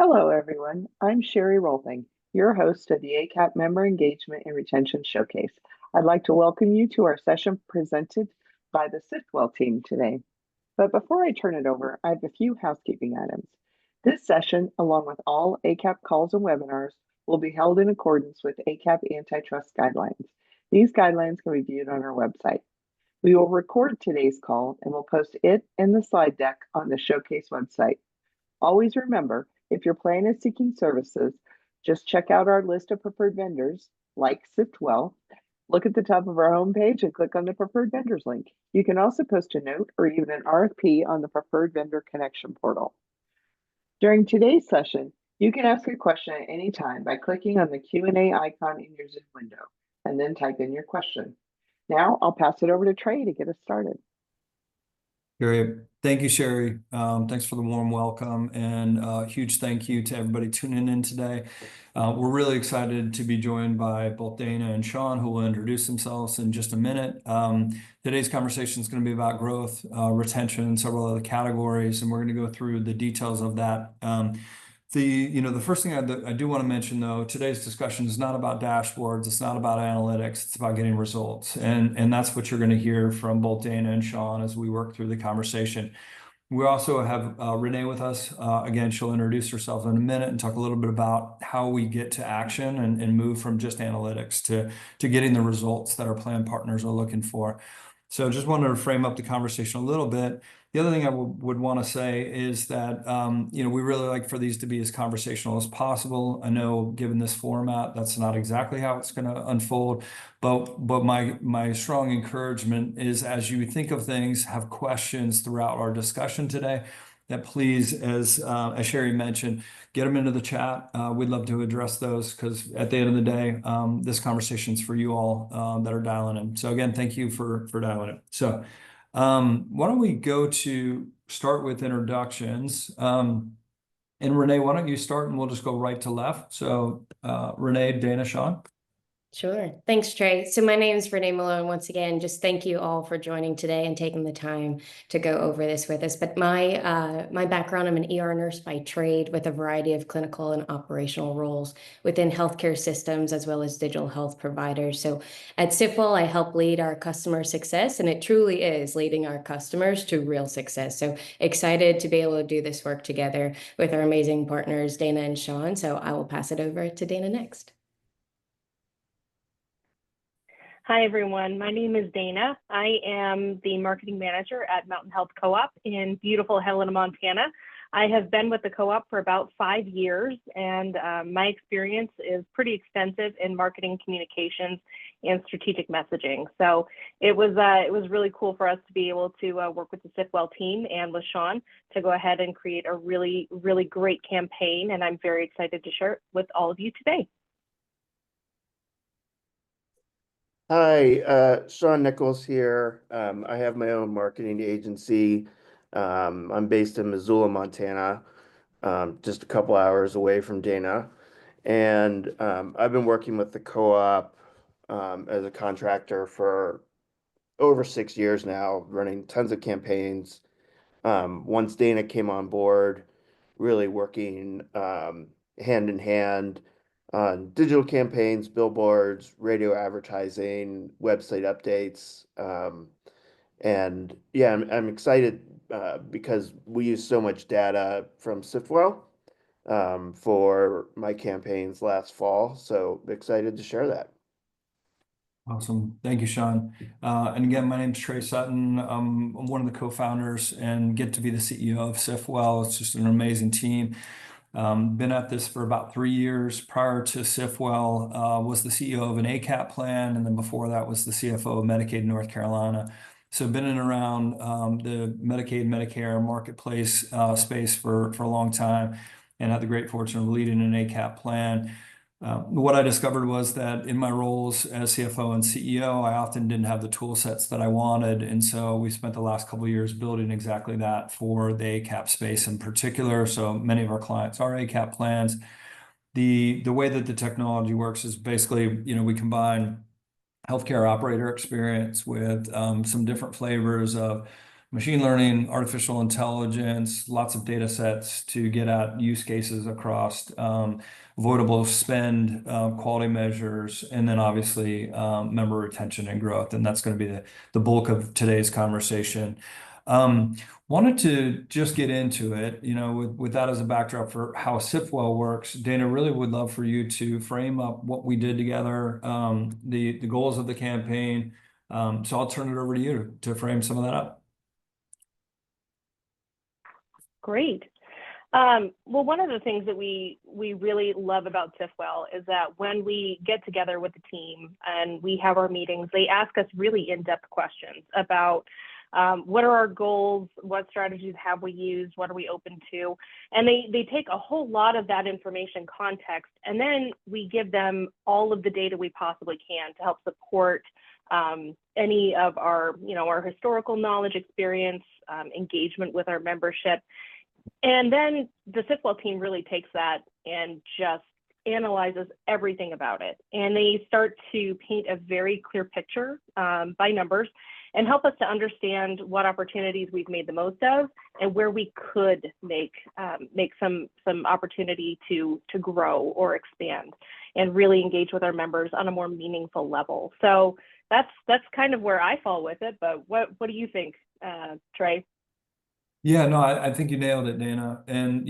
Hello, everyone. I'm Sherry Rolfing, your host of the ACAP Member Engagement and Retention Showcase. I'd like to welcome you to our session presented by the Sifwell team today. But before I turn it over, I have a few housekeeping items. This session, along with all ACAP calls and webinars, will be held in accordance with ACAP antitrust guidelines. These guidelines can be viewed on our website. We will record today's call and will post it and the slide deck on the Showcase website. Always remember, if your plan is seeking services, just check out our list of preferred vendors, like Siftwell. Look at the top of our homepage and click on the preferred vendors link. You can also post a note or even an RFP on the preferred vendor connection portal. During today's session, you can ask a question at any time by clicking on the Q&A icon in your Zoom window and then type in your question. Now I'll pass it over to Trey to get us started. Great. Thank you, Sherry. Thanks for the warm welcome, and a huge thank you to everybody tuning in today. We're really excited to be joined by both Dana and Sean, who will introduce themselves in just a minute. Today's conversation is going to be about growth, retention, and several other categories, and we're going to go through the details of that. The first thing I do want to mention, though, today's discussion is not about dashboards. It's not about analytics. It's about getting results. And that's what you're going to hear from both Dana and Sean as we work through the conversation. We also have Renee with us. Again, she'll introduce herself in a minute and talk a little bit about how we get to action and move from just analytics to getting the results that our plan partners are looking for. So just wanted to frame up the conversation a little bit. The other thing I would want to say is that, we really like for these to be as conversational as possible. I know given this format, that's not exactly how it's going to unfold, but my strong encouragement is as you think of things, have questions throughout our discussion today, that please, as Sherry mentioned, get them into the chat. We'd love to address those because at the end of the day, this conversation is for you all that are dialing in. So again, thank you for dialing in. So why don't we go to start with introductions? And Renee, why don't you start and we'll just go right to left. So Renee, Dana, Sean. Sure. Thanks, Trey. So my name is Renee Malone. Once again, just thank you all for joining today and taking the time to go over this with us. But my background, I'm an ER nurse by trade with a variety of clinical and operational roles within healthcare systems as well as digital health providers. So at Sifwell, I help lead our customer success, and it truly is leading our customers to real success. So excited to be able to do this work together with our amazing partners, Dana and Sean. So I will pass it over to Dana next. Hi, everyone. My name is Dana. I am the marketing manager at Mountain Health Co-op in beautiful Helena, Montana. I have been with the co-op for about 5 years, and my experience is pretty extensive in marketing communications and strategic messaging. So it was really cool for us to be able to work with the Sifwell team and with Sean to go ahead and create a really, really great campaign, and I'm very excited to share it with all of you today. Hi, Sean Nichols here. I have my own marketing agency. I'm based in Missoula, Montana, just a couple hours away from Dana. And I've been working with the co-op as a contractor for over 6 years now, running tons of campaigns. Once Dana came on board, really working hand in hand on digital campaigns, billboards, radio advertising, website updates. And yeah, I'm excited because we use so much data from Sifwell for my campaigns last fall. So excited to share that. Awesome. Thank you, Sean. And again, my name is Trey Sutton. I'm one of the co-founders and get to be the CEO of Sifwell. It's just an amazing team. Been at this for about 3 years. Prior to Sifwell, was the CEO of an ACAP plan, and then before that was the CFO of Medicaid North Carolina. So been in and around the Medicaid, Medicare marketplace space for a long time, and had the great fortune of leading an ACAP plan. What I discovered was that in my roles as CFO and CEO, I often didn't have the tool sets that I wanted. And so we spent the last couple of years building exactly that for the ACAP space in particular. So many of our clients are ACAP plans. The way that the technology works is basically, we combine healthcare operator experience with some different flavors of machine learning, artificial intelligence, lots of data sets to get at use cases across avoidable spend, quality measures, and then obviously member retention and growth. And that's going to be the bulk of today's conversation. Wanted to just get into it, with that as a backdrop for how SIPWell works. Dana, really would love for you to frame up what we did together, the goals of the campaign. So I'll turn it over to you to frame some of that up. Great. Well, one of the things that we really love about SIFWell is that when we get together with the team and we have our meetings, they ask us really in-depth questions about what are our goals, what strategies have we used, what are we open to, and they take a whole lot of that information context, and then we give them all of the data we possibly can to help support any of our, our historical knowledge, experience, engagement with our membership. And then the SIFWell team really takes that and just analyzes everything about it. And they start to paint a very clear picture by numbers and help us to understand what opportunities we've made the most of and where we could make some opportunity to grow or expand and really engage with our members on a more meaningful level. So that's kind of where I fall with it. But what do you think, Trey? Yeah, no, I think you nailed it, Dana. And,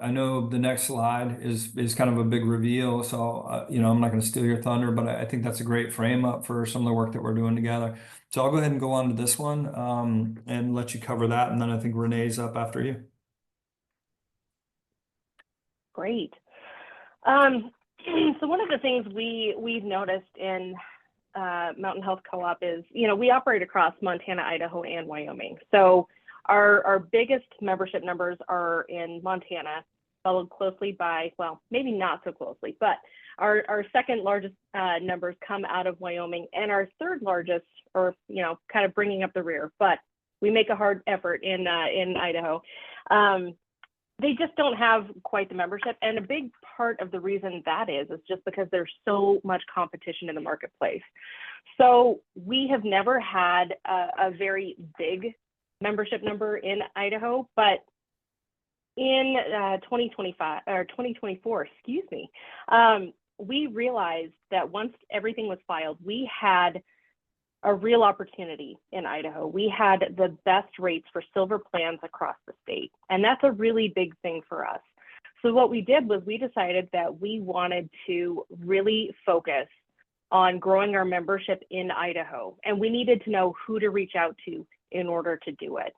I know the next slide is kind of a big reveal. So, I'm not going to steal your thunder, but I think that's a great frame up for some of the work that we're doing together. So I'll go ahead and go on to this one and let you cover that. And then I think Renee's up after you. Great. So one of the things we've noticed in Mountain Health Co-op is, we operate across Montana, Idaho, and Wyoming. So our biggest membership numbers are in Montana, followed closely by, well, maybe not so closely, but our second largest numbers come out of Wyoming, and our third largest, or kind of bringing up the rear, but we make a hard effort in Idaho. They just don't have quite the membership, and a big part of the reason that is just because there's so much competition in the marketplace. So we have never had a very big membership number in Idaho, but in 2025 or 2024, we realized that once everything was filed, we had a real opportunity in Idaho. We had the best rates for silver plans across the state, and that's a really big thing for us. So what we did was we decided that we wanted to really focus on growing our membership in Idaho, and we needed to know who to reach out to in order to do it.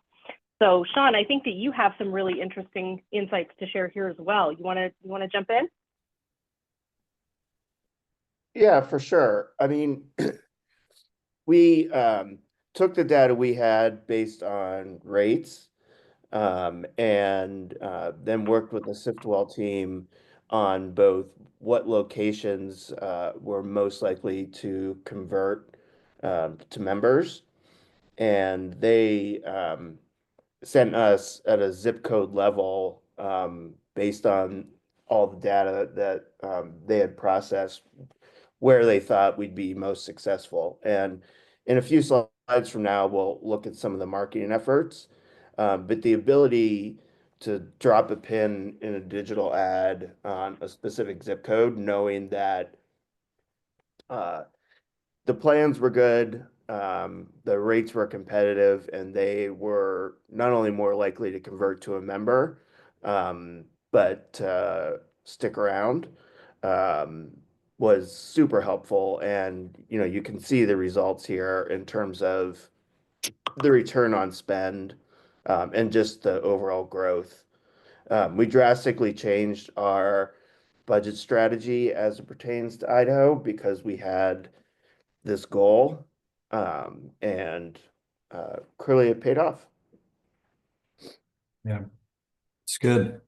So Sean, I think that you have some really interesting insights to share here as well. You want to jump in? Yeah, for sure. I mean, we took the data we had based on rates and then worked with the SIFWell team on both what locations were most likely to convert to members. And they sent us at a zip code level based on all the data that they had processed where they thought we'd be most successful. And in a few slides from now, we'll look at some of the marketing efforts. But the ability to drop a pin in a digital ad on a specific zip code, knowing that the plans were good, the rates were competitive, and they were not only more likely to convert to a member, but stick around, was super helpful. And you can see the results here in terms of the return on spend and just the overall growth. We drastically changed our budget strategy as it pertains to Idaho because we had this goal, and clearly it paid off. Yeah, it's good.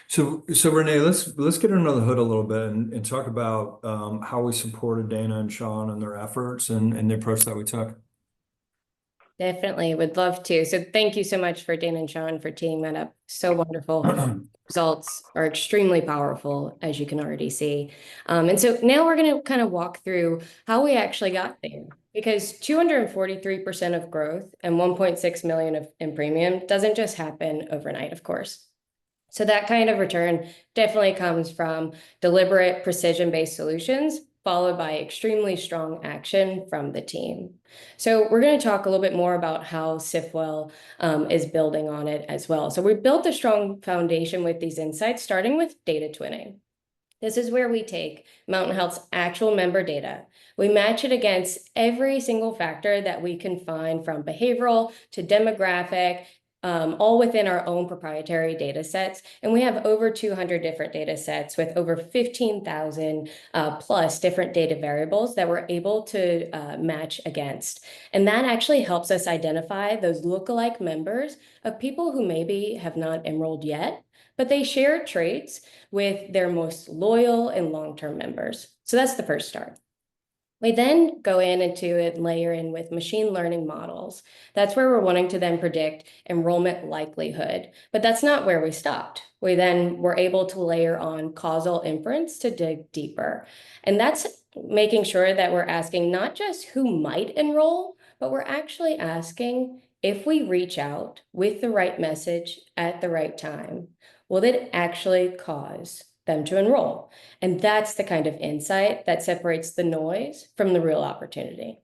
So Renee, let's get under the hood a little bit and talk about how we supported Dana and Sean and their efforts and the approach that we took. Definitely would love to. So thank you so much for Dana and Sean for teeing that up. So wonderful. Results are extremely powerful, as you can already see. And so now we're going to kind of walk through how we actually got there. Because 243% of growth and 1.6 million in premium doesn't just happen overnight, of course. So that kind of return definitely comes from deliberate precision-based solutions, followed by extremely strong action from the team. So we're going to talk a little bit more about how Sifwell is building on it as well. So we built a strong foundation with these insights, starting with data twinning. This is where we take Mountain Health's actual member data. We match it against every single factor that we can find, from behavioral to demographic, all within our own proprietary data sets. And we have over 200 different data sets with over 15,000 plus different data variables that we're able to match against. And that actually helps us identify those lookalike members of people who maybe have not enrolled yet, but they share traits with their most loyal and long-term members. So that's the first start. We then go into it and layer in with machine learning models. That's where we're wanting to then predict enrollment likelihood, but that's not where we stopped. We then were able to layer on causal inference to dig deeper. And that's making sure that we're asking not just who might enroll, but we're actually asking, if we reach out with the right message at the right time, will it actually cause them to enroll? And that's the kind of insight that separates the noise from the real opportunity.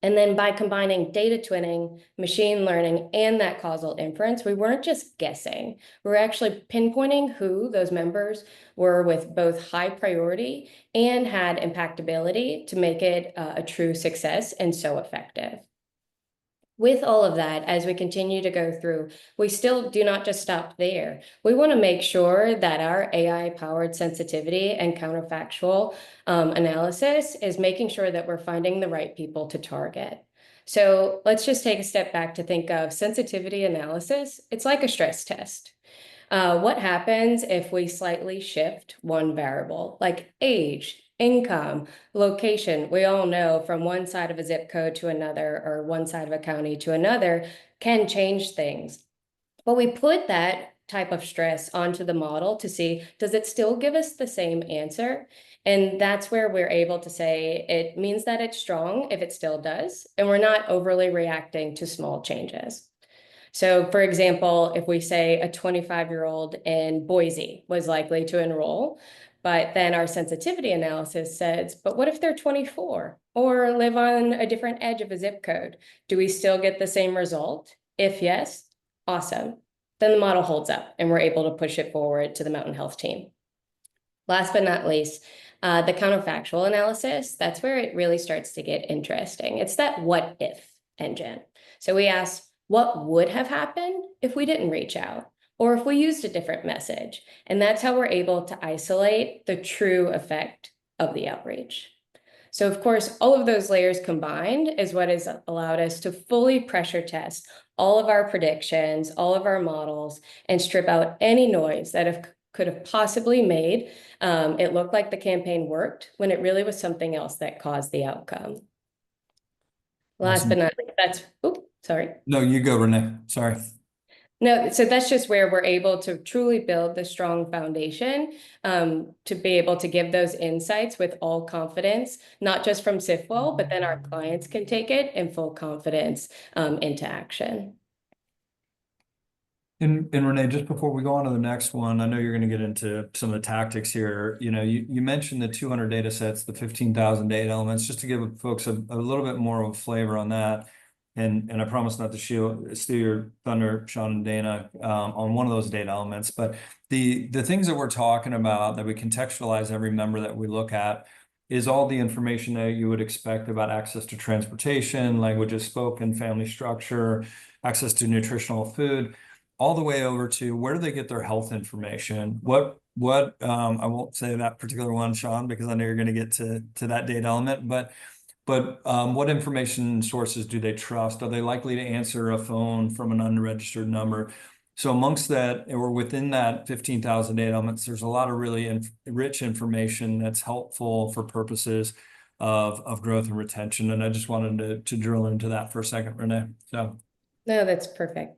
And then by combining data twinning, machine learning, and that causal inference, we weren't just guessing. We were actually pinpointing who those members were with both high priority and had impactability to make it a true success and so effective. With all of that, as we continue to go through, we still do not just stop there. We want to make sure that our AI-powered sensitivity and counterfactual analysis is making sure that we're finding the right people to target. So let's just take a step back to think of sensitivity analysis. It's like a stress test. What happens if we slightly shift one variable, like age, income, location? We all know from one side of a zip code to another, or one side of a county to another, can change things. But we put that type of stress onto the model to see, does it still give us the same answer? And that's where we're able to say it means that it's strong if it still does, and we're not overly reacting to small changes. So for example, if we say a 25-year-old in Boise was likely to enroll, but then our sensitivity analysis says, but what if they're 24 or live on a different edge of a zip code? Do we still get the same result? If yes, awesome. Then the model holds up and we're able to push it forward to the Mountain Health team. Last but not least, the counterfactual analysis, that's where it really starts to get interesting. It's that what if engine. So we ask, what would have happened if we didn't reach out, or if we used a different message? And that's how we're able to isolate the true effect of the outreach. So of course, all of those layers combined is what has allowed us to fully pressure test all of our predictions, all of our models, and strip out any noise that could have possibly made it look like the campaign worked when it really was something else that caused the outcome. Last but not least, sorry. No, you go, Renee. Sorry. No, so that's just where we're able to truly build the strong foundation to be able to give those insights with all confidence, not just from Sifwell, but then our clients can take it in full confidence into action. And Renee, just before we go on to the next one, I know you're going to get into some of the tactics here. You know, you mentioned the 200 data sets, the 15,000 data elements, just to give folks a little bit more of a flavor on that. And I promise not to steal your thunder, Sean and Dana, on one of those data elements. But the things that we're talking about that we contextualize every member that we look at is all the information that you would expect about access to transportation, languages spoken, family structure, access to nutritional food, all the way over to where do they get their health information? What I won't say that particular one, Sean, because I know you're going to get to that data element, but what information sources do they trust? Are they likely to answer a phone from an unregistered number? So amongst that, or within that 15,000 data elements, there's a lot of really rich information that's helpful for purposes of growth and retention. And I just wanted to drill into that for a second, Renee. So no, that's perfect.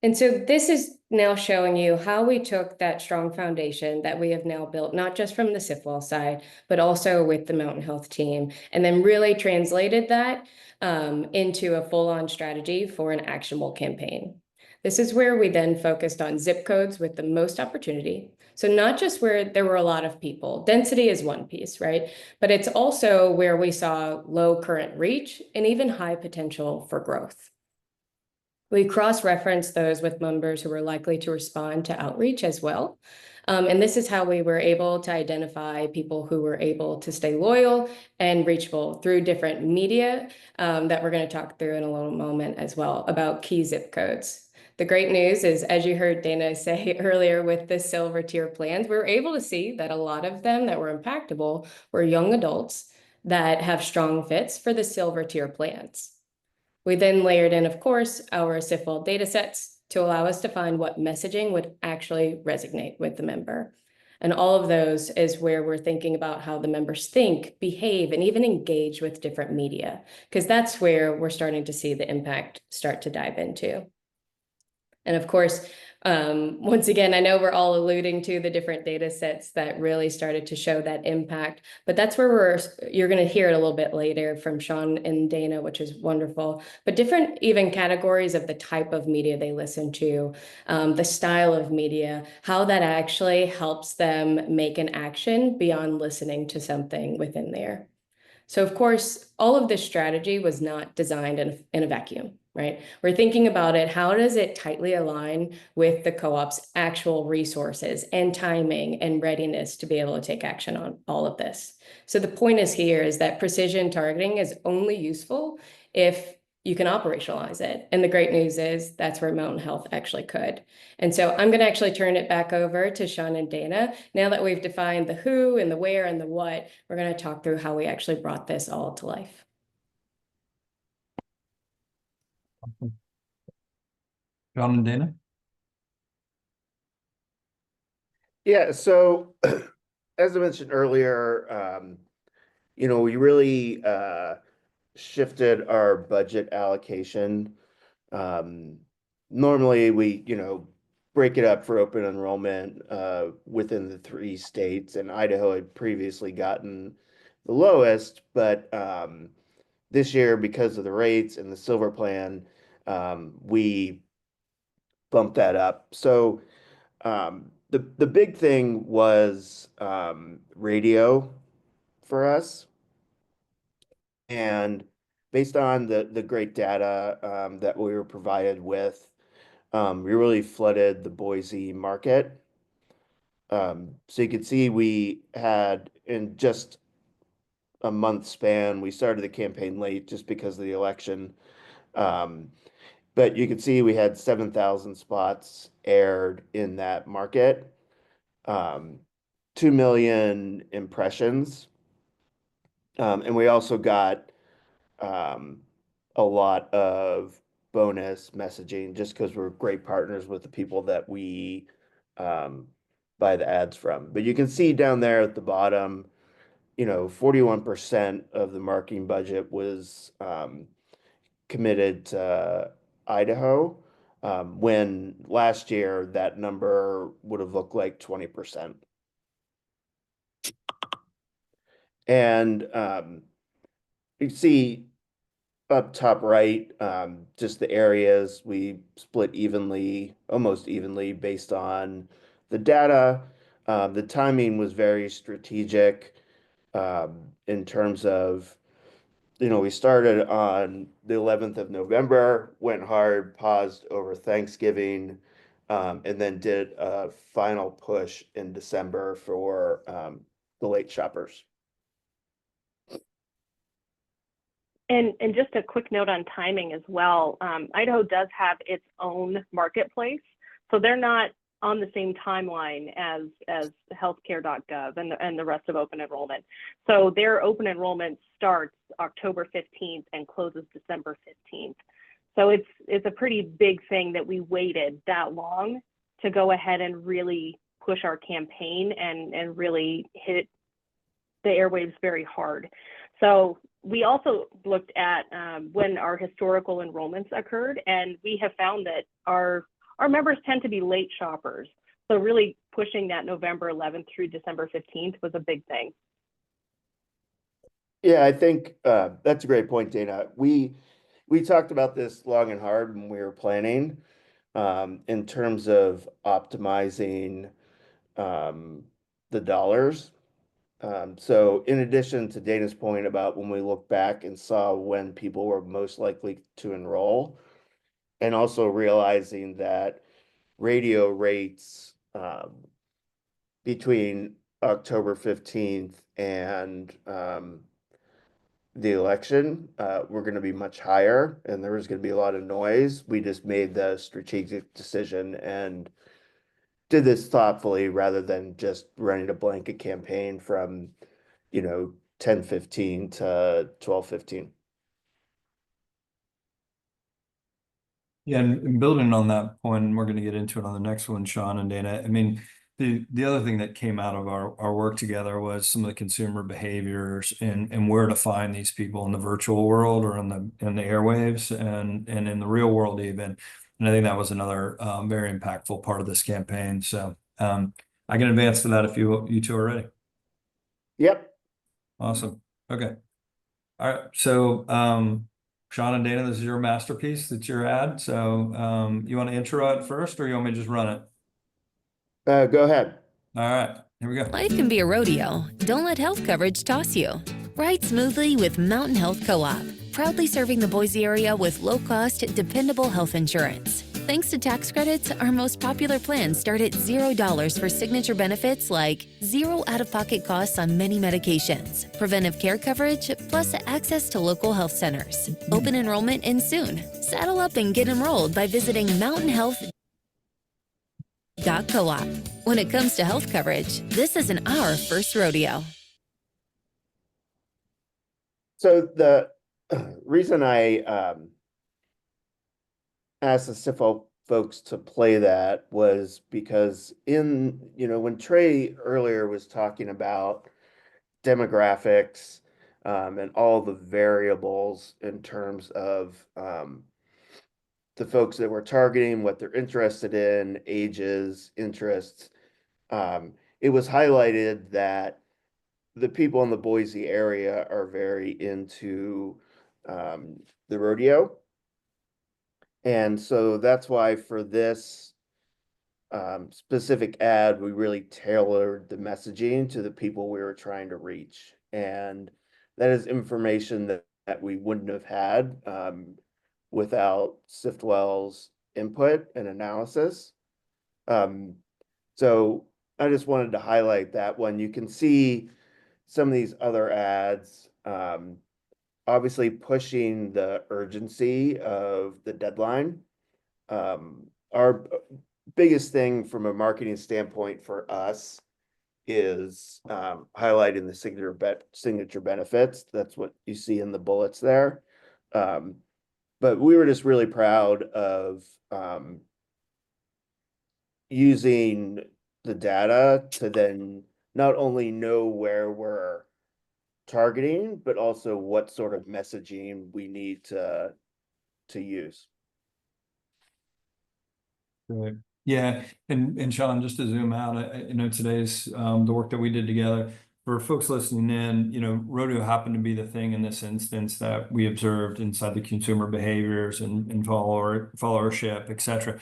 And so this is now showing you how we took that strong foundation that we have now built, not just from the Sifwell side, but also with the Mountain Health team, and then really translated that into a full-on strategy for an actionable campaign. This is where we then focused on zip codes with the most opportunity. So not just where there were a lot of people. Density is one piece, right? But it's also where we saw low current reach and even high potential for growth. We cross-referenced those with members who were likely to respond to outreach as well. And this is how we were able to identify people who were able to stay loyal and reachable through different media that we're going to talk through in a little moment as well about key zip codes. The great news is, as you heard Dana say earlier with the silver tier plans, we were able to see that a lot of them that were impactable were young adults that have strong fits for the silver tier plans. We then layered in, of course, our Sifwell data sets to allow us to find what messaging would actually resonate with the member. And all of those is where we're thinking about how the members think, behave, and even engage with different media, because that's where we're starting to see the impact start to dive into. And of course, once again, I know we're all alluding to the different data sets that really started to show that impact, but that's where you're going to hear it a little bit later from Sean and Dana, which is wonderful, but different even categories of the type of media they listen to, the style of media, how that actually helps them make an action beyond listening to something within there. So of course, all of this strategy was not designed in a vacuum, right? We're thinking about it, how does it tightly align with the co-op's actual resources and timing and readiness to be able to take action on all of this? So the point is that precision targeting is only useful if you can operationalize it. And the great news is that's where Mountain Health actually could. And so I'm going to actually turn it back over to Sean and Dana. Now that we've defined the who and the where and the what, we're going to talk through how we actually brought this all to life. John and Dana? Yeah, so as I mentioned earlier, we really shifted our budget allocation. Normally we, break it up for open enrollment within the 3 states, and Idaho had previously gotten the lowest, but this year, because of the rates and the silver plan, we bumped that up. So the big thing was radio for us. And based on the great data that we were provided with, we really flooded the Boise market. So you can see we had, in just a month span, we started the campaign late just because of the election. But you can see we had 7,000 spots aired in that market, 2 million impressions. And we also got a lot of bonus messaging just because we're great partners with the people that we buy the ads from. But you can see down there at the bottom, 41% of the marketing budget was committed to Idaho, when last year that number would have looked like 20%. And you see up top right, just the areas we split evenly, almost evenly based on the data. The timing was very strategic in terms of, we started on the 11th of November, went hard, paused over Thanksgiving, and then did a final push in December for the late shoppers. And just a quick note on timing as well. Idaho does have its own marketplace, so they're not on the same timeline as healthcare.gov and the rest of open enrollment. So their open enrollment starts October 15th and closes December 15th. So it's a pretty big thing that we waited that long to go ahead and really push our campaign and really hit the airwaves very hard. So we also looked at when our historical enrollments occurred, and we have found that our our members tend to be late shoppers. So really pushing that November 11th through December 15th was a big thing. Yeah, I think that's a great point, Dana. We talked about this long and hard when we were planning in terms of optimizing the dollars. So in addition to Dana's point about when we look back and saw when people were most likely to enroll, and also realizing that radio rates between October 15th and the election were going to be much higher, and there was going to be a lot of noise. We just made the strategic decision and did this thoughtfully rather than just running a blanket campaign from, 10:15 to 12:15. Yeah, and building on that point, and we're going to get into it on the next one, Sean and Dana. I mean, the other thing that came out of our work together was some of the consumer behaviors and where to find these people in the virtual world or in the airwaves and in the real world even. And I think that was another very impactful part of this campaign. So I can advance to that if you two are ready. Yep. Awesome. Okay. All right. So Sean and Dana, this is your masterpiece. That's your ad. So you want to intro it first, or you want me to just run it? Go ahead. All right, here we go. Life can be a rodeo. Don't let health coverage toss you. Ride smoothly with Mountain Health Co-op, proudly serving the Boise area with low-cost, dependable health insurance. Thanks to tax credits, our most popular plans start at $0 for signature benefits like 0 out-of-pocket costs on many medications, preventive care coverage, plus access to local health centers. Open enrollment ends soon. Saddle up and get enrolled by visiting mountainhealth.coop. When it comes to health coverage, this isn't our first rodeo. So the reason I asked the CIFO folks to play that was because when Trey earlier was talking about demographics and all the variables in terms of the folks that we're targeting, what they're interested in, ages, interests, it was highlighted that the people in the Boise area are very into the rodeo. And so that's why for this specific ad, we really tailored the messaging to the people we were trying to reach. And that is information that we wouldn't have had without Siftwell's input and analysis. So I just wanted to highlight that one. You can see some of these other ads obviously pushing the urgency of the deadline. Our biggest thing from a marketing standpoint for us is highlighting the signature benefits. That's what you see in the bullets there. But we were just really proud of using the data to then not only know where we're targeting, but also what sort of messaging we need to use. Right. Yeah, and Sean, just to zoom out, today's the work that we did together. For folks listening in, rodeo happened to be the thing in this instance that we observed inside the consumer behaviors and followership, et cetera.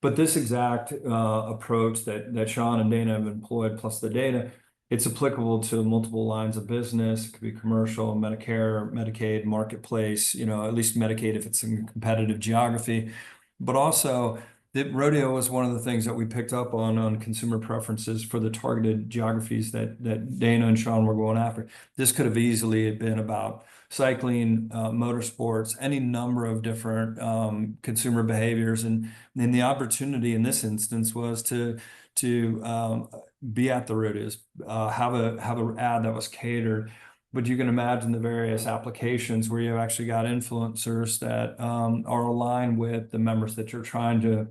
But this exact approach that Sean and Dana have employed, plus the data, it's applicable to multiple lines of business. It could be commercial, Medicare, Medicaid, marketplace, at least Medicaid if it's in competitive geography. But also, the rodeo was one of the things that we picked up on consumer preferences for the targeted geographies that Dana and Sean were going after. This could have easily been about cycling, motorsports, any number of different consumer behaviors. And the opportunity in this instance was to be at the rodeos, have an ad that was catered. But you can imagine the various applications where you've actually got influencers that are aligned with the members that you're trying to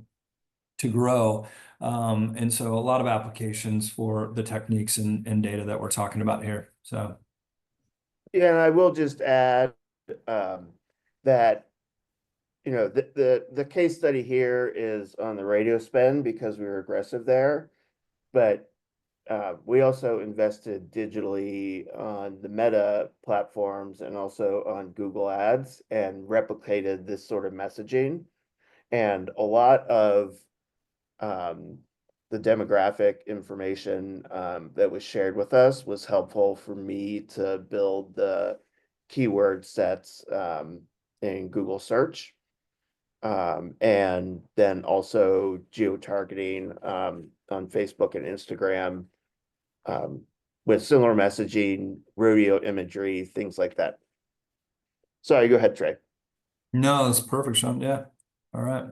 grow. And so a lot of applications for the techniques and data that we're talking about here. So. Yeah, and I will just add that you know, the case study here is on the radio spend because we were aggressive there, but we also invested digitally on the Meta platforms and also on Google Ads and replicated this sort of messaging. And a lot of the demographic information that was shared with us was helpful for me to build the keyword sets in Google search. And then also geo-targeting on Facebook and Instagram with similar messaging, rodeo imagery, things like that. Sorry, go ahead, Trey. No, that's perfect, Sean. Yeah. All right.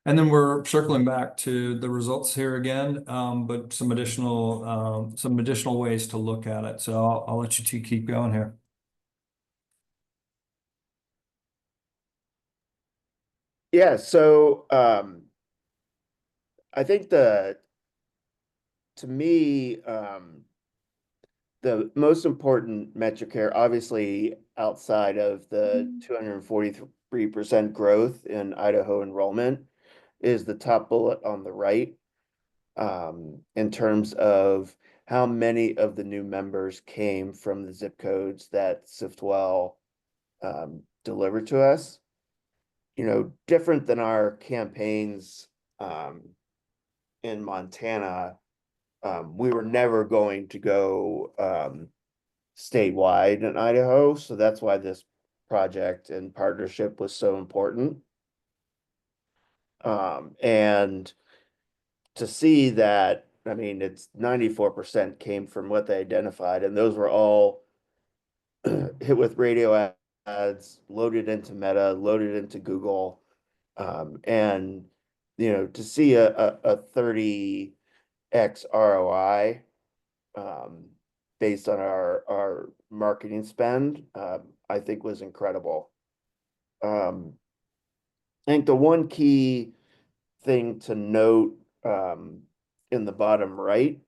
And then we're circling back to the results here again, but some additional ways to look at it. So I'll let you two keep going here. Yeah, so I think to me, the most important metric here, obviously outside of the 243% growth in Idaho enrollment, is the top bullet on the right, in terms of how many of the new members came from the zip codes that SIFTwell delivered to us. You know, different than our campaigns in Montana, we were never going to go statewide in Idaho, so that's why this project and partnership was so important. And to see that, I mean, it's 94% came from what they identified, and those were all hit with radio ads, loaded into Meta, loaded into Google, and you know, to see a 30x ROI based on our marketing spend, I think was incredible. I think the one key thing to note in the bottom right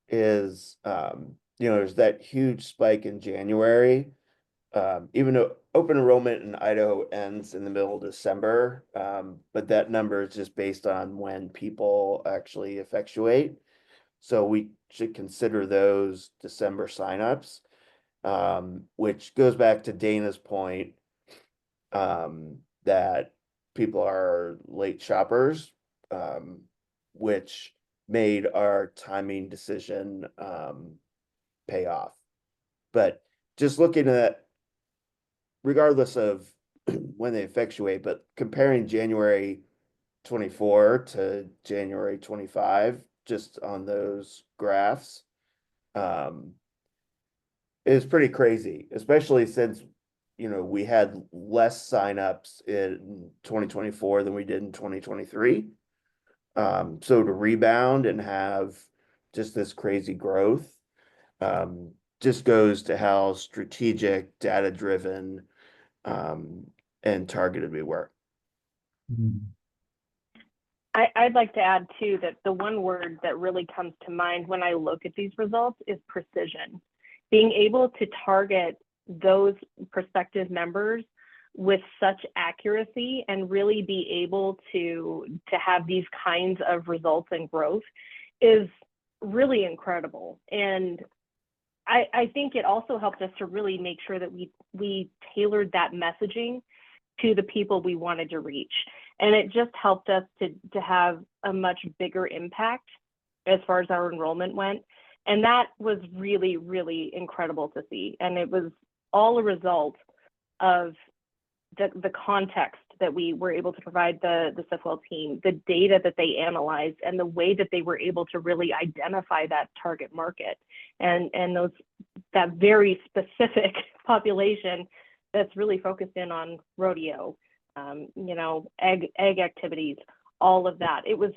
is, you know, there's that huge spike in January. Even though open enrollment in Idaho ends in the middle of December, but that number is just based on when people actually effectuate. So we should consider those December signups, which goes back to Dana's point, that people are late shoppers, which made our timing decision pay off. But just looking at, regardless of when they effectuate, but comparing January 24 to January 25, just on those graphs, is pretty crazy, especially since, you know, we had less signups in 2024 than we did in 2023. So to rebound and have just this crazy growth, just goes to how strategic, data-driven, and targeted we were. I'd like to add too that the one word that really comes to mind when I look at these results is precision. Being able to target those prospective members with such accuracy and really be able to have these kinds of results and growth is really incredible. And I think it also helped us to really make sure that we tailored that messaging to the people we wanted to reach. And it just helped us to have a much bigger impact as far as our enrollment went. And that was really, really incredible to see. And it was all a result of the context that we were able to provide the SIFTwell team, the data that they analyzed, and the way that they were able to really identify that target market and that very specific population that's really focused in on rodeo, you know, egg activities, all of that. It was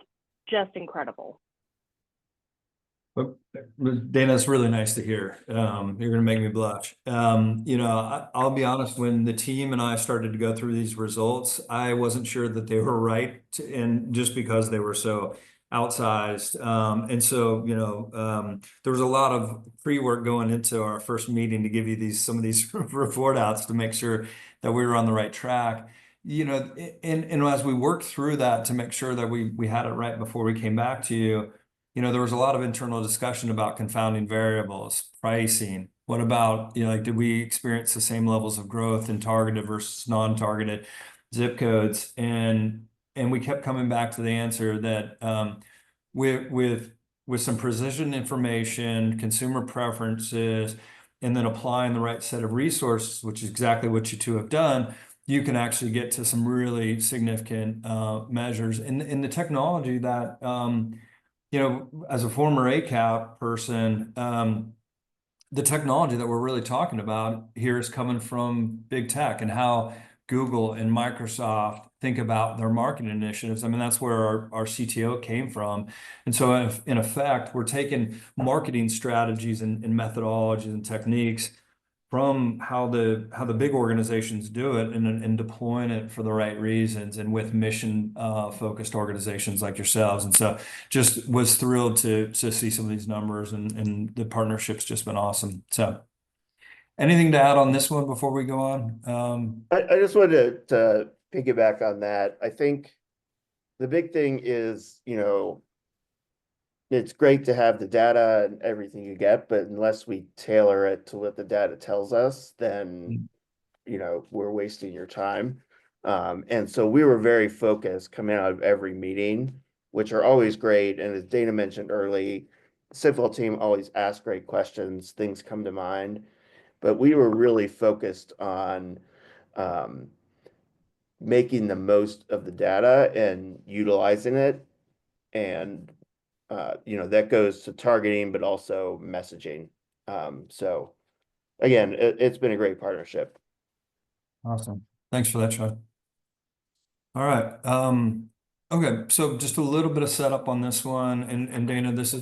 just incredible. Well, Dana, it's really nice to hear. You're going to make me blush. You know, I'll be honest, when the team and I started to go through these results, I wasn't sure that they were right, and just because they were so outsized. And so, you know, there was a lot of pre-work going into our first meeting to give you some of these report outs to make sure that we were on the right track. and as we worked through that to make sure that we had it right before we came back to you, there was a lot of internal discussion about confounding variables, pricing. What about, like, did we experience the same levels of growth in targeted versus non-targeted zip codes? And we kept coming back to the answer that with some precision information, consumer preferences, and then applying the right set of resources, which is exactly what you two have done, you can actually get to some really significant measures. In the technology that, as a former ACAP person, the technology that we're really talking about here is coming from big tech and how Google and Microsoft think about their marketing initiatives. I mean, that's where our CTO came from. And so in effect, we're taking marketing strategies and methodologies and techniques from how the big organizations do it and deploying it for the right reasons and with mission focused organizations like yourselves. And so just was thrilled to see some of these numbers, and the partnership's just been awesome. So anything to add on this one before we go on? I just wanted to piggyback on that. I think the big thing is, it's great to have the data and everything you get, but unless we tailor it to what the data tells us, then, we're wasting your time. And so we were very focused coming out of every meeting, which are always great. And as Dana mentioned early, the CivWell team always asks great questions, things come to mind. But we were really focused on making the most of the data and utilizing it. And that goes to targeting, but also messaging. So again, it's been a great partnership. Awesome. Thanks for that, Sean. All right. Okay. So just a little bit of setup on this one, and Dana, this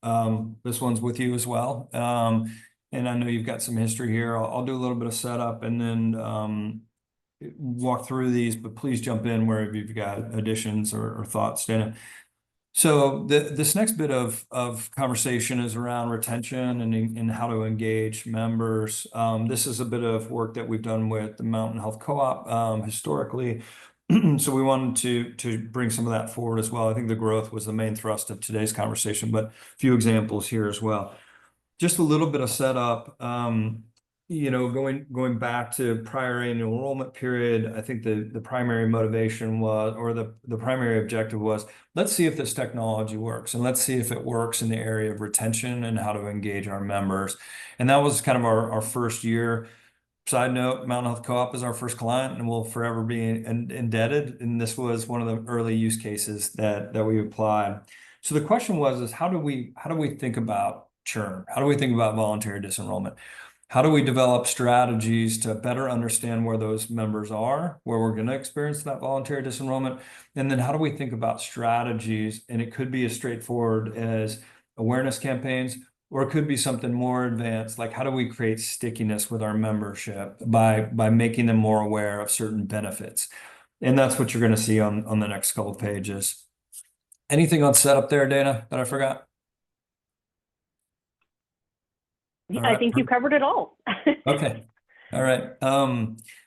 one's with you as well. And I know you've got some history here. I'll do a little bit of setup and then walk through these, but please jump in wherever you've got additions or thoughts, Dana. So this next bit of conversation is around retention and how to engage members. This is a bit of work that we've done with the Mountain Health Co-op historically. So we wanted to bring some of that forward as well. I think the growth was the main thrust of today's conversation, but a few examples here as well. Just a little bit of setup. Going back to prior annual enrollment period, I think the primary motivation was, or the primary objective was, let's see if this technology works, and let's see if it works in the area of retention and how to engage our members. And that was kind of our first year. Side note, Mountain Health Co-op is our first client and will forever be indebted. And this was one of the early use cases that we applied. So the question is how do we think about churn? How do we think about voluntary disenrollment? How do we develop strategies to better understand where those members are, where we're going to experience that voluntary disenrollment? And then how do we think about strategies? And it could be as straightforward as awareness campaigns, or it could be something more advanced, like how do we create stickiness with our membership by making them more aware of certain benefits? And that's what you're going to see on the next couple of pages. Anything on setup there, Dana, that I forgot? I think you covered it all. Okay. All right.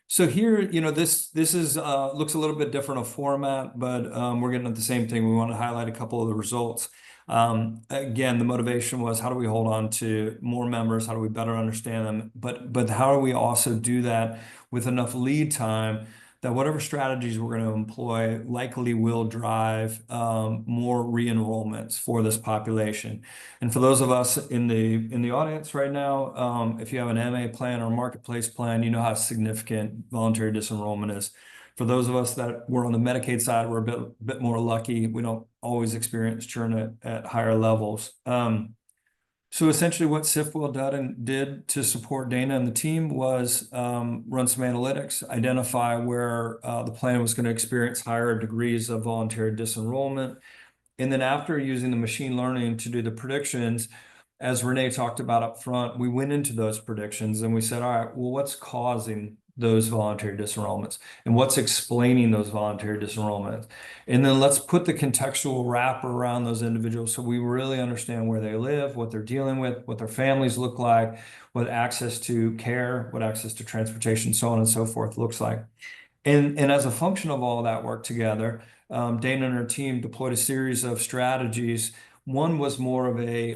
So here, this is looks a little bit different of format, but we're getting at the same thing. We want to highlight a couple of the results. Again, the motivation was how do we hold on to more members? How do we better understand them? But how do we also do that with enough lead time that whatever strategies we're going to employ likely will drive more re-enrollments for this population. And for those of us in the audience right now, if you have an MA plan or marketplace plan, you know how significant voluntary disenrollment is. For those of us that were on the Medicaid side, we're a bit more lucky. We don't always experience churn at higher levels. So essentially what CivWell did to support Dana and the team was run some analytics, identify where the plan was going to experience higher degrees of voluntary disenrollment. And then after using the machine learning to do the predictions, as Renee talked about up front, we went into those predictions and we said, all right, well, what's causing those voluntary disenrollments and what's explaining those voluntary disenrollments? And then let's put the contextual wrapper around those individuals so we really understand where they live, what they're dealing with, what their families look like, what access to care, what access to transportation, so on and so forth looks like. And as a function of all that work together, Dana and her team deployed a series of strategies. One was more of a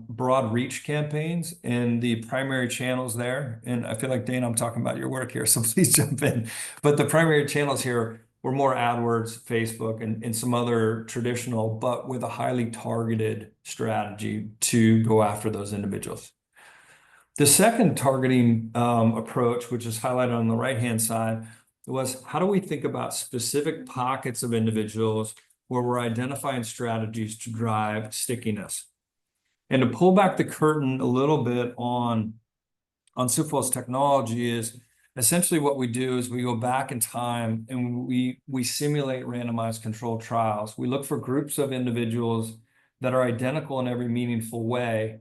broad reach campaigns and the primary channels there. And I feel like, Dana, I'm talking about your work here, so please jump in. But the primary channels here were more AdWords, Facebook, and some other traditional, but with a highly targeted strategy to go after those individuals. The second targeting approach, which is highlighted on the right-hand side, was how do we think about specific pockets of individuals where we're identifying strategies to drive stickiness. And to pull back the curtain a little bit on SiftWell's technology is essentially what we do is we go back in time and we simulate randomized controlled trials. We look for groups of individuals that are identical in every meaningful way,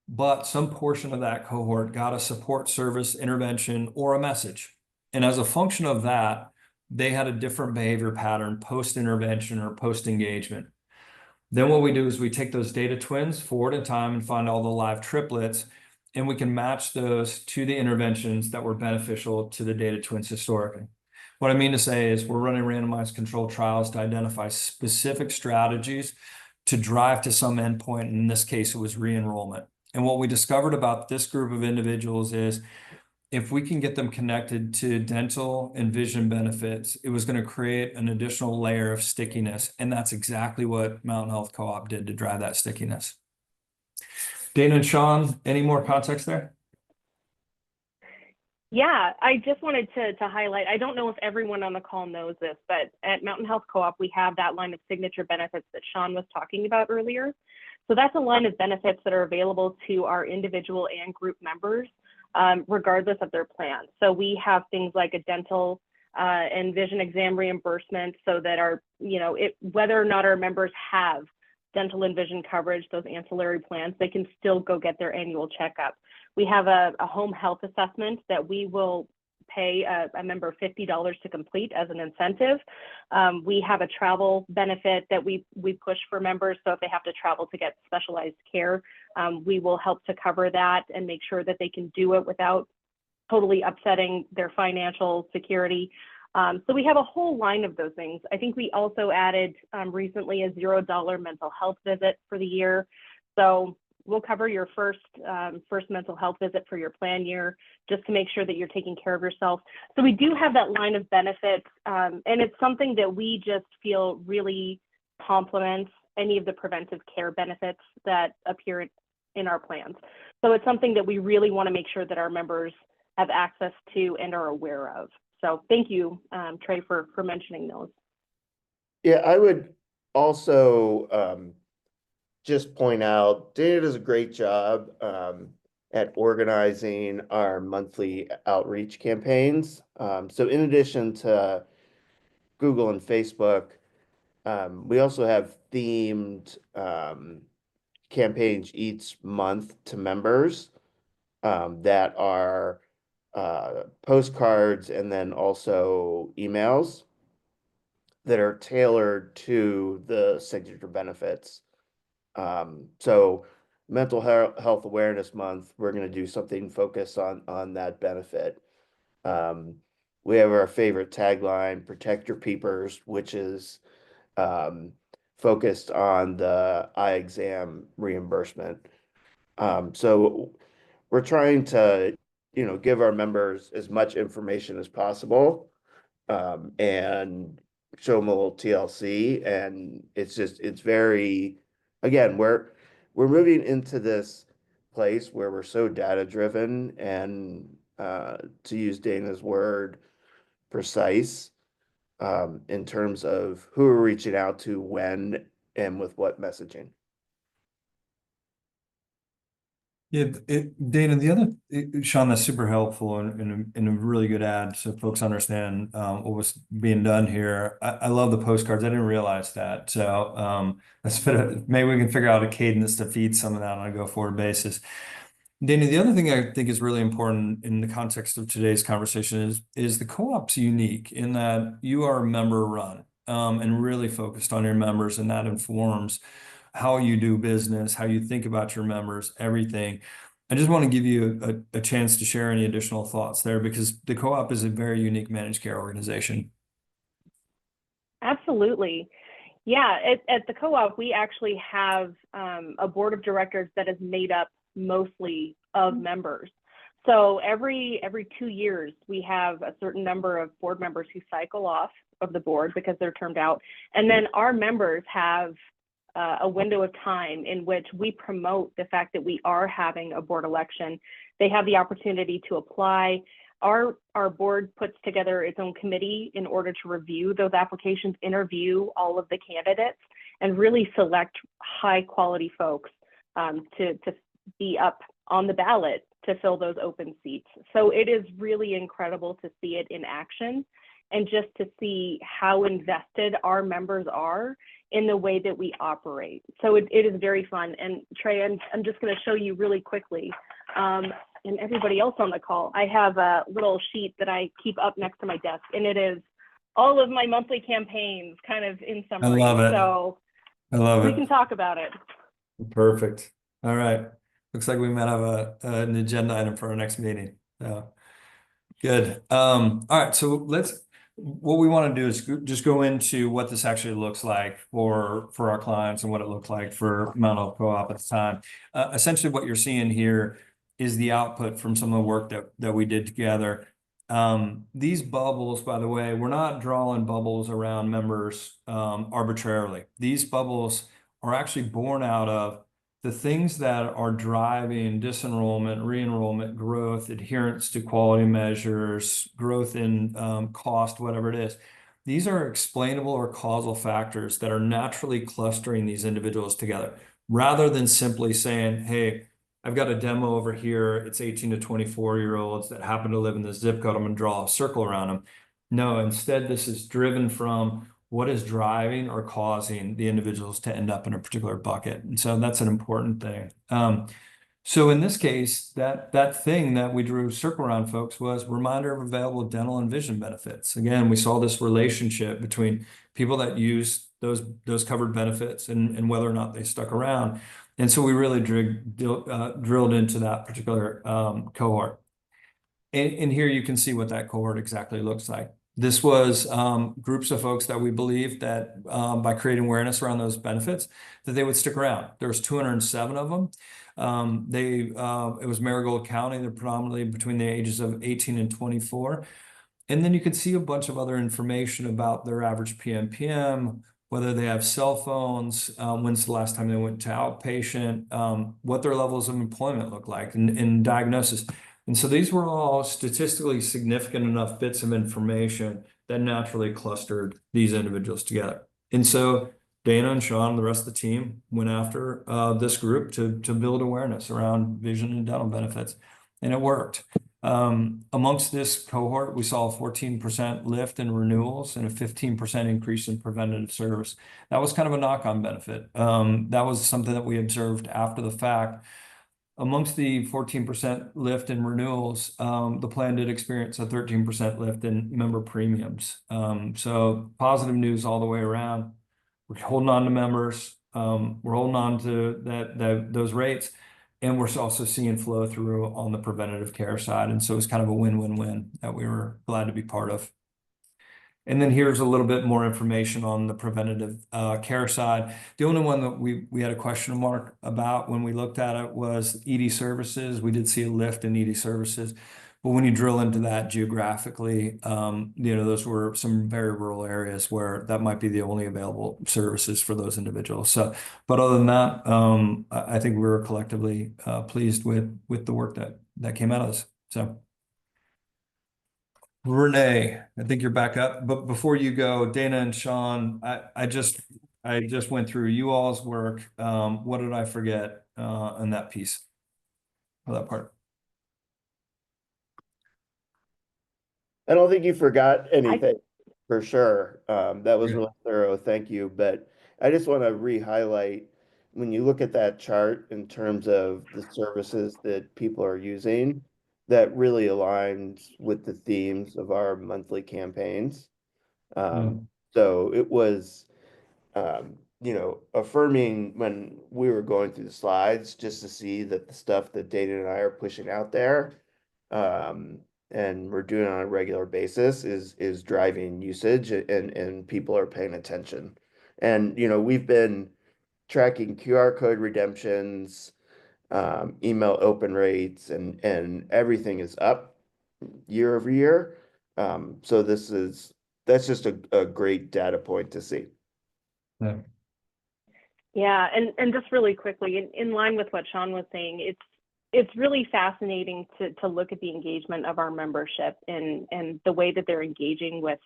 but some portion of that cohort got a support service, intervention, or a message. And as a function of that, they had a different behavior pattern post-intervention or post-engagement. Then what we do is we take those data twins forward in time and find all the live triplets, and we can match those to the interventions that were beneficial to the data twins historically. What I mean to say is we're running randomized controlled trials to identify specific strategies to drive to some endpoint. In this case, it was re-enrollment. And what we discovered about this group of individuals is if we can get them connected to dental and vision benefits, it was going to create an additional layer of stickiness. And that's exactly what Mountain Health Co-op did to drive that stickiness. Dana and Sean, any more context there? Yeah, I just wanted to highlight, I don't know if everyone on the call knows this, but at Mountain Health Co-op, we have that line of signature benefits that Sean was talking about earlier. So that's a line of benefits that are available to our individual and group members, regardless of their plan. So we have things like a dental and vision exam reimbursement so that our, whether or not our members have dental and vision coverage, those ancillary plans, they can still go get their annual checkup. We have a home health assessment that we will pay a member $50 to complete as an incentive. We have a travel benefit that we push for members. So if they have to travel to get specialized care, we will help to cover that and make sure that they can do it without totally upsetting their financial security. So we have a whole line of those things. I think we also added recently a $0 mental health visit for the year. So we'll cover your first mental health visit for your plan year, just to make sure that you're taking care of yourself. So we do have that line of benefits, and it's something that we just feel really complements any of the preventive care benefits that appear in our plans. So it's something that we really want to make sure that our members have access to and are aware of. So thank you, Trey, for mentioning those. Yeah, I would also just point out, Dana does a great job at organizing our monthly outreach campaigns. So in addition to Google and Facebook, we also have themed campaigns each month to members that are postcards and then also emails that are tailored to the signature benefits. So Mental Health Awareness Month, we're going to do something focused on that benefit. We have our favorite tagline, Protect Your Peepers, which is focused on the eye exam reimbursement. So we're trying to, give our members as much information as possible and show them a little TLC. And it's very, again, we're moving into this place where we're so data driven and to use Dana's word, precise in terms of who we're reaching out to, when, and with what messaging. Yeah, Dana, the other, Sean, that's super helpful and a really good ad so folks understand what was being done here. I love the postcards. I didn't realize that. So maybe we can figure out a cadence to feed some of that on a go-forward basis. Dana, the other thing I think is really important in the context of today's conversation is the co-op's unique in that you are member run and really focused on your members, and that informs how you do business, how you think about your members, everything. I just want to give you a chance to share any additional thoughts there because the co-op is a very unique managed care organization. Absolutely. Yeah, at the co-op, we actually have a board of directors that is made up mostly of members. So every 2 years, we have a certain number of board members who cycle off of the board because they're termed out. And then our members have a window of time in which we promote the fact that we are having a board election. They have the opportunity to apply. Our board puts together its own committee in order to review those applications, interview all of the candidates, and really select high quality folks to be up on the ballot to fill those open seats. So it is really incredible to see it in action and just to see how invested our members are in the way that we operate. So it is very fun. And Trey, I'm just going to show you really quickly. And everybody else on the call, I have a little sheet that I keep up next to my desk, and it is all of my monthly campaigns kind of in summary. I love it. So I love we it. can talk about it. Perfect. All right. Looks like we might have an agenda item for our next meeting. So good. All right. So what we want to do is just go into what this actually looks like for our clients and what it looked like for Mount Health Co-op at the time. Essentially what you're seeing here is the output from some of the work that we did together. These bubbles, by the way, we're not drawing bubbles around members arbitrarily. These bubbles are actually born out of the things that are driving disenrollment, re-enrollment, growth, adherence to quality measures, growth in cost, whatever it is. These are explainable or causal factors that are naturally clustering these individuals together, rather than simply saying, hey, I've got a demo over here. It's 18 to 24-year-olds that happen to live in this zip code. I'm going to draw a circle around them. No, instead, this is driven from what is driving or causing the individuals to end up in a particular bucket. And so that's an important thing. So in this case, that thing that we drew a circle around, folks, was reminder of available dental and vision benefits. Again, we saw this relationship between people that use those covered benefits and whether or not they stuck around. And so we really drilled into that particular cohort. And here you can see what that cohort exactly looks like. This was groups of folks that we believe that by creating awareness around those benefits, that they would stick around. There was 207 of them. It was Marigold County. They're predominantly between the ages of 18 and 24. And then you can see a bunch of other information about their average PMPM, whether they have cell phones, when's the last time they went to outpatient, what their levels of employment look like, and diagnosis. And so these were all statistically significant enough bits of information that naturally clustered these individuals together. And so Dana and Sean and the rest of the team went after this group to build awareness around vision and dental benefits, and it worked. Amongst this cohort, we saw a 14% lift in renewals and a 15% increase in preventative service. That was kind of a knock-on benefit. That was something that we observed after the fact. Amongst the 14% lift in renewals, the plan did experience a 13% lift in member premiums. So positive news all the way around. We're holding on to members. We're holding on to those rates. And we're also seeing flow through on the preventative care side. And so it's kind of a win-win-win that we were glad to be part of. And then here's a little bit more information on the preventative care side. The only one that we had a question mark about when we looked at it was ED services. We did see a lift in ED services. But when you drill into that geographically, those were some very rural areas where that might be the only available services for those individuals. So, but other than that, I think we were collectively pleased with the work that came out of this. So, Renee, I think you're back up. But before you go, Dana and Sean, I just went through you all's work. What did I forget in that piece or that part? I don't think you forgot anything for sure. That was really thorough. Thank you. But I just want to re-highlight when you look at that chart in terms of the services that people are using, that really aligns with the themes of our monthly campaigns. So it was affirming when we were going through the slides, just to see that the stuff that Dana and I are pushing out there, and we're doing on a regular basis is driving usage, and people are paying attention. And, we've been tracking QR code redemptions, email open rates, and everything is up year over year. So that's just a great data point to see. Yeah. Yeah, and just really quickly, in line with what Sean was saying, it's really fascinating to look at the engagement of our membership and the way that they're engaging with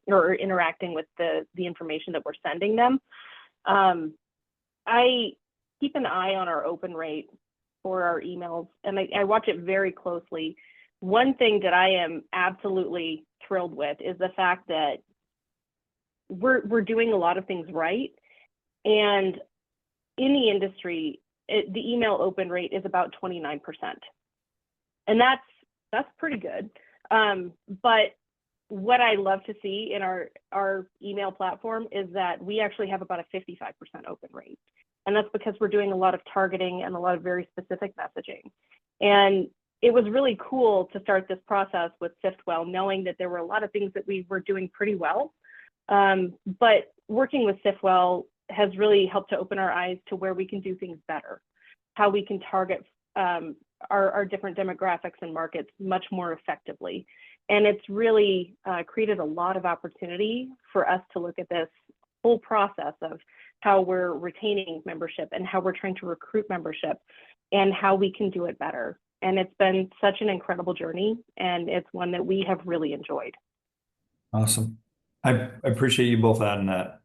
or interacting with the information that we're sending them. I keep an eye on our open rate for our emails, and I watch it very closely. One thing that I am absolutely thrilled with is the fact that we're doing a lot of things right. And in the industry, the email open rate is about 29%. And that's pretty good. But what I love to see in our email platform is that we actually have about a 55% open rate. And that's because we're doing a lot of targeting and a lot of very specific messaging. And it was really cool to start this process with SiftWell, knowing that there were a lot of things that we were doing pretty well. But working with SiftWell has really helped to open our eyes to where we can do things better, how we can target our different demographics and markets much more effectively. And it's really created a lot of opportunity for us to look at this whole process of how we're retaining membership and how we're trying to recruit membership and how we can do it better. And it's been such an incredible journey, and it's one that we have really enjoyed. Awesome. I appreciate you both adding that.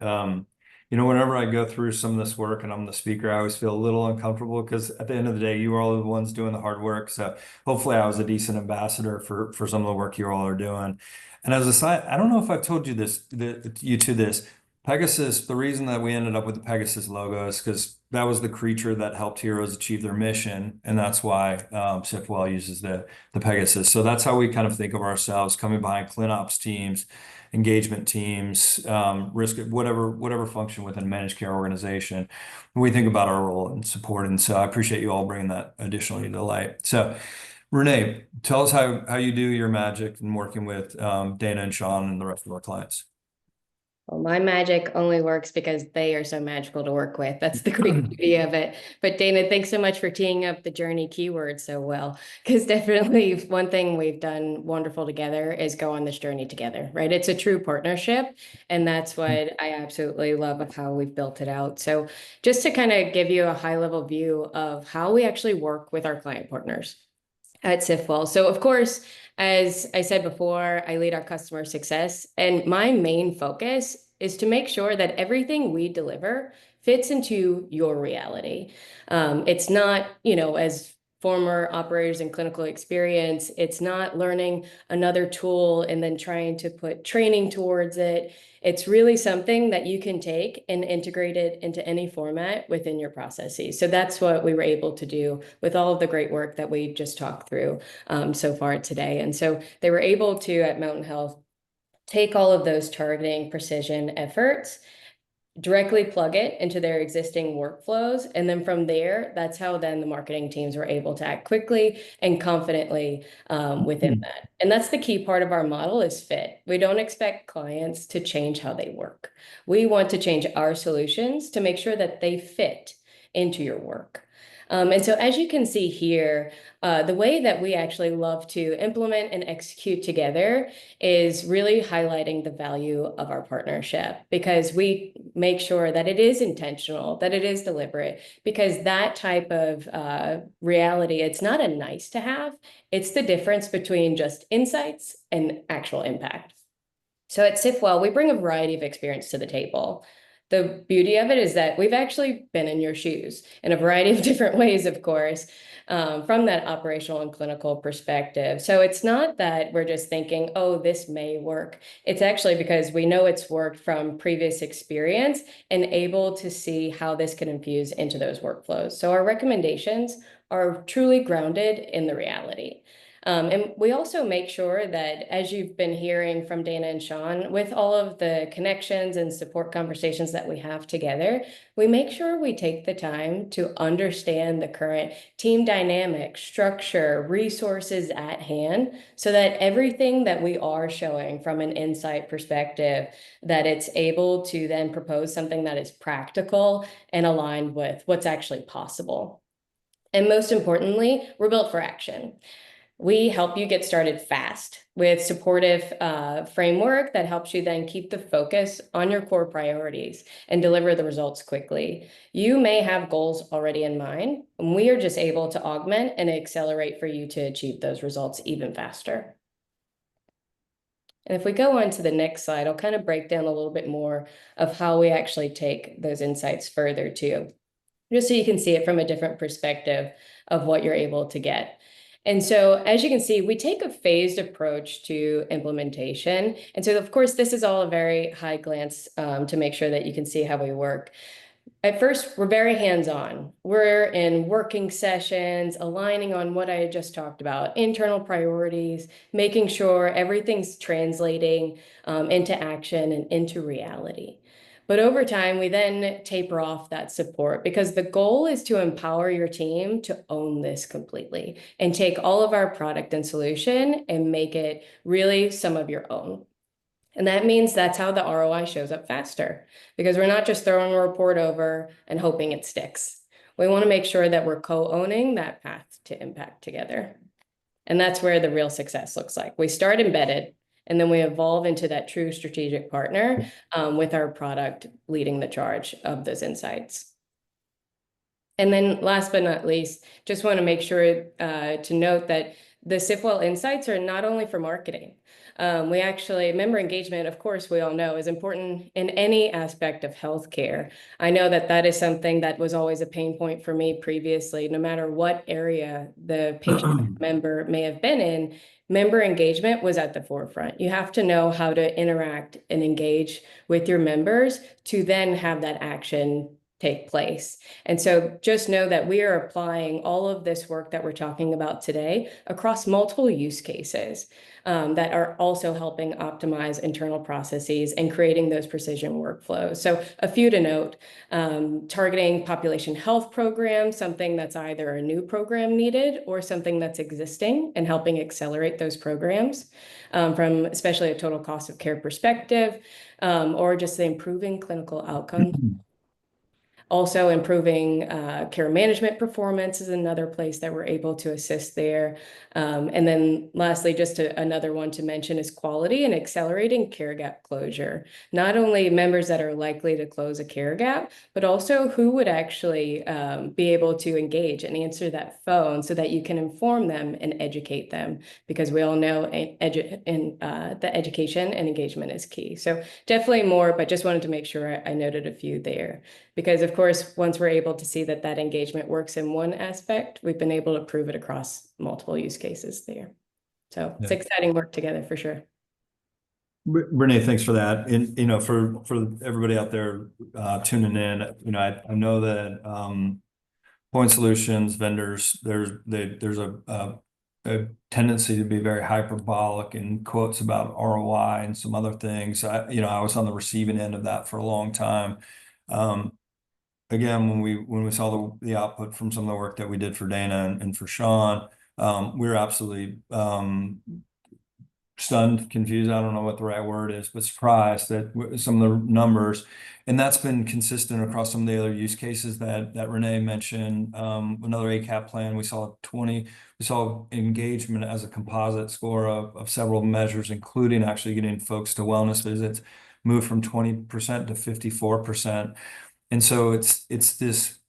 Whenever I go through some of this work and I'm the speaker, I always feel a little uncomfortable because at the end of the day, you are all the ones doing the hard work. So hopefully I was a decent ambassador for some of the work you all are doing. And as a side, I don't know if I've told you this, this. Pegasus, the reason that we ended up with the Pegasus logo is because that was the creature that helped heroes achieve their mission. And that's why SiftWell uses the Pegasus. So that's how we kind of think of ourselves, coming behind ClinOps teams, engagement teams, risk, whatever function within a managed care organization. We think about our role and support. And so I appreciate you all bringing that additionally to light. So Renee, tell us how you do your magic and working with Dana and Sean and the rest of our clients. Well, my magic only works because they are so magical to work with. That's the great beauty of it. But Dana, thanks so much for teeing up the journey keyword so well, because definitely one thing we've done wonderful together is go on this journey together, right? It's a true partnership, and that's what I absolutely love of how we've built it out. So just to kind of give you a high level view of how we actually work with our client partners at SiftWell. So of course, as I said before, I lead our customer success, and my main focus is to make sure that everything we deliver fits into your reality. It's not, as former operators in clinical experience, it's not learning another tool and then trying to put training towards it. It's really something that you can take and integrate it into any format within your processes. So that's what we were able to do with all of the great work that we just talked through so far today. And so they were able to, at Mountain Health, take all of those targeting precision efforts, directly plug it into their existing workflows. And then from there, that's how then the marketing teams were able to act quickly and confidently within that. And that's the key part of our model is fit. We don't expect clients to change how they work. We want to change our solutions to make sure that they fit into your work. And so as you can see here, the way that we actually love to implement and execute together is really highlighting the value of our partnership, because we make sure that it is intentional, that it is deliberate, because that type of reality, it's not a nice to have, it's the difference between just insights and actual impact. So at SiftWell, we bring a variety of experience to the table. The beauty of it is that we've actually been in your shoes in a variety of different ways, of course, from that operational and clinical perspective. So it's not that we're just thinking, oh, this may work. It's actually because we know it's worked from previous experience and able to see how this can infuse into those workflows. So our recommendations are truly grounded in the reality. And we also make sure that, as you've been hearing from Dana and Sean, with all of the connections and support conversations that we have together, we make sure we take the time to understand the current team dynamic, structure, resources at hand, so that everything that we are showing from an insight perspective, that it's able to then propose something that is practical and aligned with what's actually possible. And most importantly, we're built for action. We help you get started fast with supportive framework that helps you then keep the focus on your core priorities and deliver the results quickly. You may have goals already in mind, and we are just able to augment and accelerate for you to achieve those results even faster. And if we go on to the next slide, I'll kind of break down a little bit more of how we actually take those insights further too, just so you can see it from a different perspective of what you're able to get. And so, as you can see, we take a phased approach to implementation. And so, of course, this is all a very high glance to make sure that you can see how we work. At first, we're very hands-on. We're in working sessions, aligning on what I just talked about, internal priorities, making sure everything's translating into action and into reality. But over time, we then taper off that support, because the goal is to empower your team to own this completely and take all of our product and solution and make it really some of your own. And that means that's how the ROI shows up faster, because we're not just throwing a report over and hoping it sticks. We want to make sure that we're co-owning that path to impact together. And that's where the real success looks like. We start embedded, and then we evolve into that true strategic partner with our product leading the charge of those insights. And then last but not least, just want to make sure to note that the SIFWell insights are not only for marketing. We actually, member engagement, of course, we all know is important in any aspect of healthcare. I know that that is something that was always a pain point for me previously. No matter what area the patient member may have been in, member engagement was at the forefront. You have to know how to interact and engage with your members to then have that action take place. And so just know that we are applying all of this work that we're talking about today across multiple use cases that are also helping optimize internal processes and creating those precision workflows. So a few to note: targeting population health programs, something that's either a new program needed or something that's existing, and helping accelerate those programs from especially a total cost of care perspective, or just the improving clinical outcomes. Also, improving care management performance is another place that we're able to assist there. And then lastly, just another one to mention is quality and accelerating care gap closure. Not only members that are likely to close a care gap, but also who would actually be able to engage and answer that phone so that you can inform them and educate them, because we all know the education and engagement is key. So definitely more, but just wanted to make sure I noted a few there. Because of course, once we're able to see that that engagement works in one aspect, we've been able to prove it across multiple use cases there. So it's exciting work together for sure. Renee, thanks for that. And, for everybody out there tuning in, I know that point solutions vendors, there's a tendency to be very hyperbolic in quotes about ROI and some other things. I was on the receiving end of that for a long time. Again, when we saw the output from some of the work that we did for Dana and for Sean, we were absolutely stunned, confused, I don't know what the right word is, but surprised that some of the numbers, and that's been consistent across some of the other use cases that Renee mentioned. Another ACAP plan, we saw engagement as a composite score of several measures, including actually getting folks to wellness visits, move from 20% to 54%. And so it's this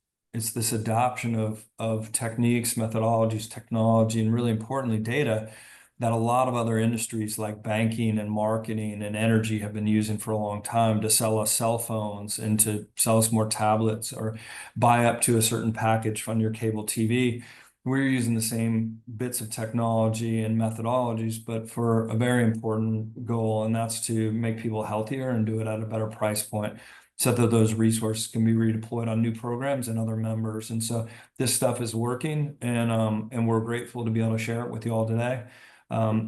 adoption of techniques, methodologies, technology, and really importantly, data, that a lot of other industries like banking and marketing and energy have been using for a long time to sell us cell phones and to sell us more tablets or buy up to a certain package on your cable TV. we're using the same bits of technology and methodologies, but for a very important goal, and that's to make people healthier and do it at a better price point, so that those resources can be redeployed on new programs and other members. And so this stuff is working, and we're grateful to be able to share it with you all today.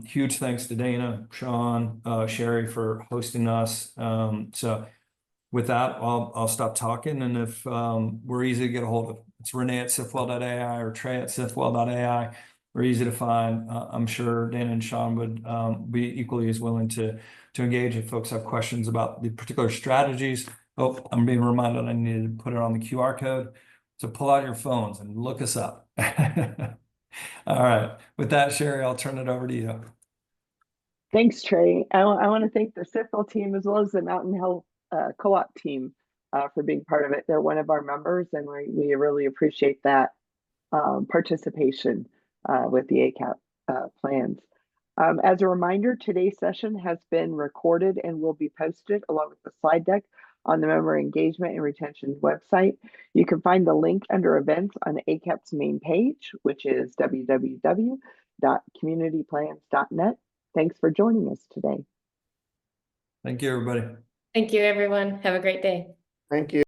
Huge thanks to Dana, Sean, Sherry for hosting us. So with that, I'll stop talking, and if we're easy to get a hold of, it's Renee@sifwell.ai or Trey@sifwell.ai. We're easy to find. I'm sure Dana and Sean would be equally as willing to engage if folks have questions about the particular strategies. Oh, I'm being reminded I need to put it on the QR code. So pull out your phones and look us up. All right. With that, Sherry, I'll turn it over to you. Thanks, Trey. I want to thank the SIFL team as well as the Mountain Health Co-op team for being part of it. They're one of our members, and we really appreciate that participation with the ACAP plans. As a reminder, today's session has been recorded and will be posted along with the slide deck on the Member Engagement and Retention website. You can find the link under events on ACAP's main page, which is www.communityplans.net. Thanks for joining us today. Thank you, everybody. Thank you, everyone. Have a great day. Thank you.